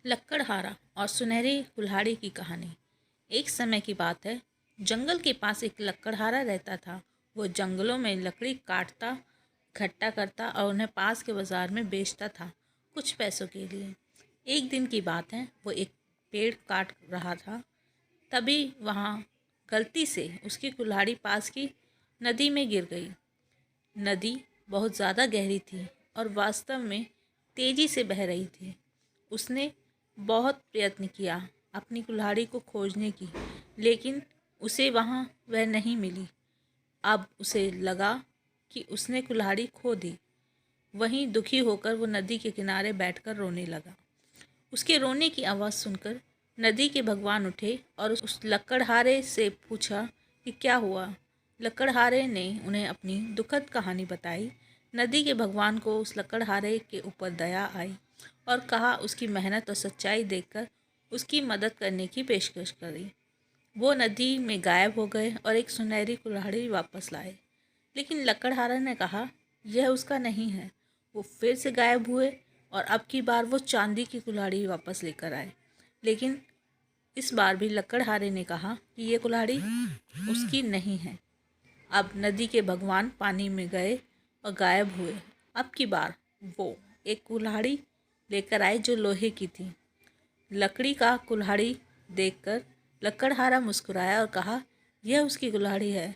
लकड़हारा और सुनहरी कुल्हाड़ी की कहानी। एक समय की बात है, जंगल के पास एक लकड़हारा रहता था। वो जंगलों में लकड़ी काटता, इकट्ठा करता और उन्हें पास के बाजार में बेचता था, कुछ पैसों के लिए। एक दिन की बात है, वो एक पेड़ काट रहा था, तभी वहाँ गलती से उसकी कुल्हाड़ी पास की नदी में गिर गई। नदी बहुत ज़्यादा गहरी थी और वास्तव में तेज़ी से बह रही थी। उसने बहुत प्रयत्न किया अपनी कुल्हाड़ी को खोजने की, लेकिन उसे वहाँ वह नहीं मिली। अब उसे लगा कि उसने कुल्हाड़ी खो दी। वहीं दुखी होकर वो नदी के किनारे बैठकर रोने लगा। उसके रोने की आवाज़ सुनकर नदी के भगवान उठे और उस लकड़हारे से पूछा कि क्या हुआ। लकड़हारे ने उन्हें अपनी दुखद कहानी बताई। नदी के भगवान को उस लकड़हारे के ऊपर दया आई और कहा उसकी मेहनत और सच्चाई देखकर उसकी मदद करने की पेशकश करी। वो नदी में गायब हो गए और एक सुनहरी कुल्हाड़ी वापस लाए। लेकिन लकड़हारा ने कहा यह उसका नहीं है। वो फिर से गायब हुए और अब की बार वो चांदी की कुल्हाड़ी वापस लेकर आए। लेकिन इस बार भी लकड़हारे ने कहा कि ये कुल्हाड़ी उसकी नहीं है। अब नदी के भगवान पानी में गए और गायब हुए। अब की बार वो एक कुल्हाड़ी लेकर आए जो लोहे की थी। लकड़ी का कुल्हाड़ी देखकर लकड़हारा मुस्कुराया और कहा यह उसकी कुल्हाड़ी है।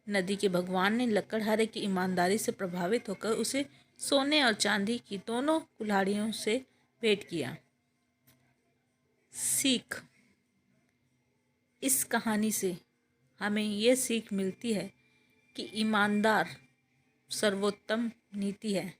नदी के भगवान ने लकड़हारे की ईमानदारी से प्रभावित होकर उसे सोने और चांदी की दोनों कुल्हाड़ियों से भेंट किया। सीख। इस कहानी से हमें यह सीख मिलती है कि ईमानदार सर्वोत्तम नीति है।